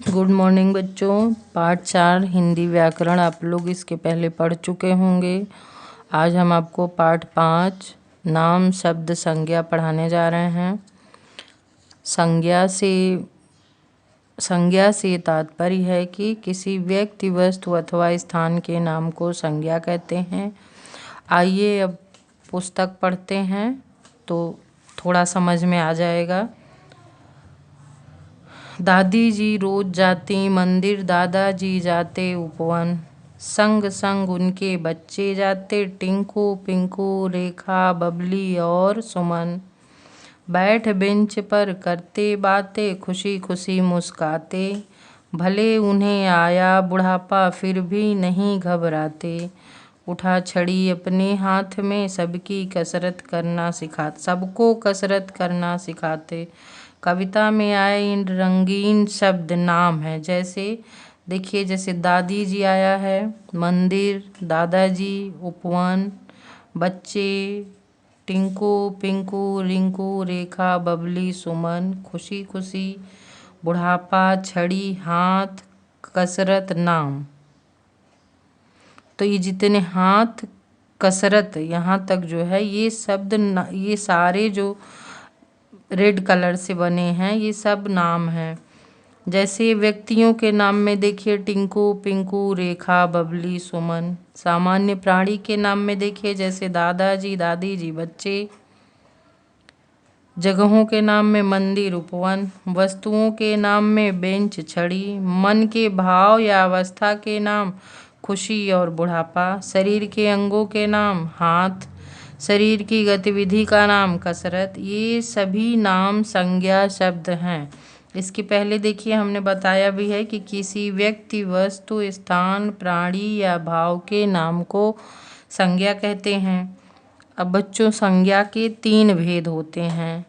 Good morning बच्चों। पाठ 4 हिंदी व्याकरण आप लोग इसके पहले पढ़ चुके होंगे। आज हम आपको पाठ 5 नाम शब्द संज्ञा पढ़ाने जा रहे हैं। संज्ञा से तात्पर्य है कि किसी व्यक्ति, वस्तु अथवा स्थान के नाम को संज्ञा कहते हैं। आइए अब पुस्तक पढ़ते हैं तो थोड़ा समझ में आ जाएगा। दादी जी रोज जाती मंदिर, दादाजी जाते उपवन। संग संग उनके बच्चे जाते, टिंकू पिंकू रेखा बबली और सुमन। बैठ बेंच पर करते बातें, खुशी खुशी मुस्काते। भले उन्हें आया बुढ़ापा फिर भी नहीं घबराते। उठा छड़ी अपने हाथ में, सबको कसरत करना सिखाते। कविता में आए इन रंगीन शब्द नाम है। जैसे देखिए, जैसे दादी जी आया है, मंदिर, दादाजी, उपवन, बच्चे, टिंकू पिंकू रिंकू रेखा बबली सुमन, खुशी खुशी, बुढ़ापा, छड़ी, हाथ, कसरत, नाम। तो ये जितने हाथ, कसरत, यहाँ तक जो है ये शब्द ये सारे जो रेड कलर से बने हैं ये सब नाम हैं। जैसे व्यक्तियों के नाम में देखिए टिंकू पिंकू रेखा बबली सुमन। सामान्य प्राणी के नाम में देखिए जैसे दादाजी दादी जी बच्चे। जगहों के नाम में मंदिर उपवन। वस्तुओं के नाम में बेंच छड़ी। मन के भाव या अवस्था के नाम खुशी और बुढ़ापा। शरीर के अंगों के नाम हाथ। शरीर की गतिविधि का नाम कसरत। ये सभी नाम संज्ञा शब्द हैं। इसके पहले देखिए हमने बताया भी है कि किसी व्यक्ति, वस्तु, स्थान, प्राणी या भाव के नाम को संज्ञा कहते हैं। अब बच्चों, संज्ञा के 3 भेद होते हैं: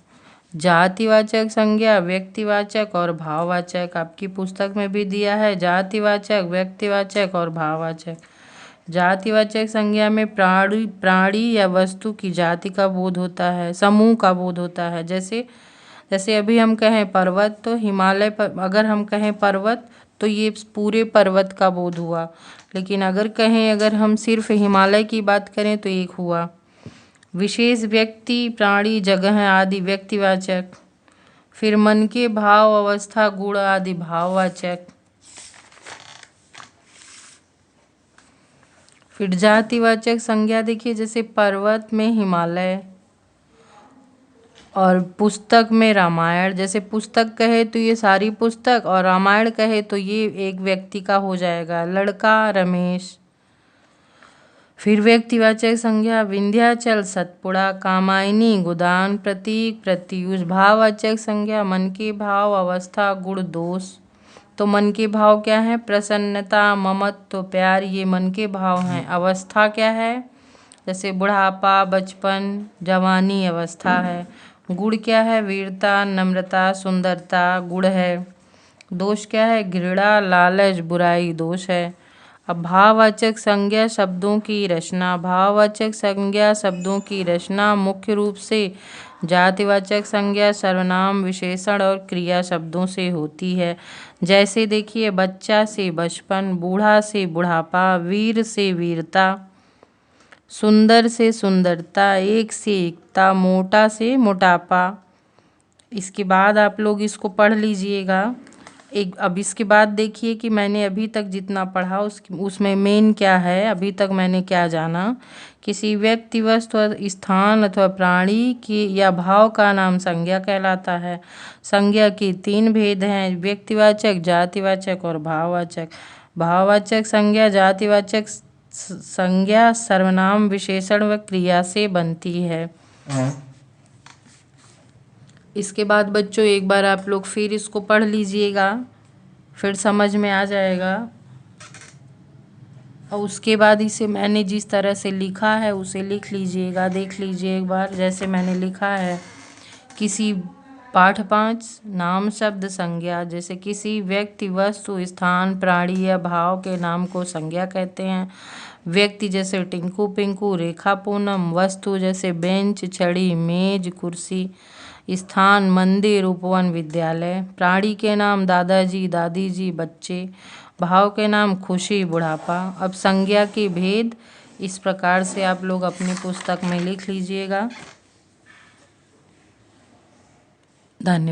जातिवाचक संज्ञा, व्यक्तिवाचक और भाववाचक। आपकी पुस्तक में भी दिया है जातिवाचक, व्यक्तिवाचक और भाववाचक। जातिवाचक संज्ञा में प्राणी या वस्तु की जाति का बोध होता है, समूह का बोध होता है। जैसे अभी हम कहें पर्वत, तो हिमालय पर अगर हम कहें पर्वत तो ये पूरे पर्वत का बोध हुआ। लेकिन अगर हम सिर्फ हिमालय की बात करें तो एक हुआ। विशेष व्यक्ति, प्राणी, जगह आदि व्यक्तिवाचक। फिर मन के भाव, अवस्था, गुण आदि भाववाचक। फिर जातिवाचक संज्ञा देखिए, जैसे पर्वत में हिमालय और पुस्तक में रामायण। जैसे पुस्तक कहे तो ये सारी पुस्तक, और रामायण कहे तो ये एक व्यक्ति का हो जाएगा, लड़का रमेश। फिर व्यक्तिवाचक संज्ञा विंध्याचल, सतपुड़ा, कामायनी, गोदान, प्रतीक, प्रत्युष। भाववाचक संज्ञा मन के भाव, अवस्था, गुण, दोष। तो मन के भाव क्या है? प्रसन्नता, ममत्व, प्यार, ये मन के भाव हैं। अवस्था क्या है? जैसे बुढ़ापा, बचपन, जवानी अवस्था है। गुण क्या है? वीरता, नम्रता, सुंदरता गुण है। दोष क्या है? घृणा, लालच, बुराई दोष है। अब भाववाचक संज्ञा शब्दों की रचना। भाववाचक संज्ञा शब्दों की रचना मुख्य रूप से जातिवाचक संज्ञा सर्वनाम, विशेषण और क्रिया शब्दों से होती है। जैसे देखिए, बच्चा से बचपन, बूढ़ा से बुढ़ापा, वीर से वीरता, सुंदर से सुंदरता, एक से एकता, मोटा से मोटापा। इसके बाद आप लोग इसको पढ़ लीजिएगा। अब इसके बाद देखिए कि मैंने अभी तक जितना पढ़ा उसमें मेन क्या है, अभी तक मैंने क्या जाना। किसी व्यक्ति, वस्तु, स्थान अथवा प्राणी की या भाव का नाम संज्ञा कहलाता है। संज्ञा के 3 भेद हैं: व्यक्तिवाचक, जातिवाचक और भाववाचक। भाववाचक संज्ञा जातिवाचक संज्ञा सर्वनाम, विशेषण व क्रिया से बनती है। इसके बाद बच्चों एक बार आप लोग फिर इसको पढ़ लीजिएगा, फिर समझ में आ जाएगा। और उसके बाद इसे मैंने जिस तरह से लिखा है उसे लिख लीजिएगा, देख लीजिए एक बार। जैसे मैंने लिखा है, किसी पाठ 5 नाम शब्द संज्ञा, जैसे किसी व्यक्ति, वस्तु, स्थान, प्राणी या भाव के नाम को संज्ञा कहते हैं। व्यक्ति जैसे टिंकू पिंकू रेखा पूनम। वस्तु जैसे बेंच छड़ी मेज कुर्सी। स्थान मंदिर, उपवन, विद्यालय। प्राणी के नाम दादाजी, दादी जी, बच्चे। भाव के नाम खुशी, बुढ़ापा। अब संज्ञा के भेद इस प्रकार से आप लोग अपनी पुस्तक में लिख लीजिएगा। धन्यवाद।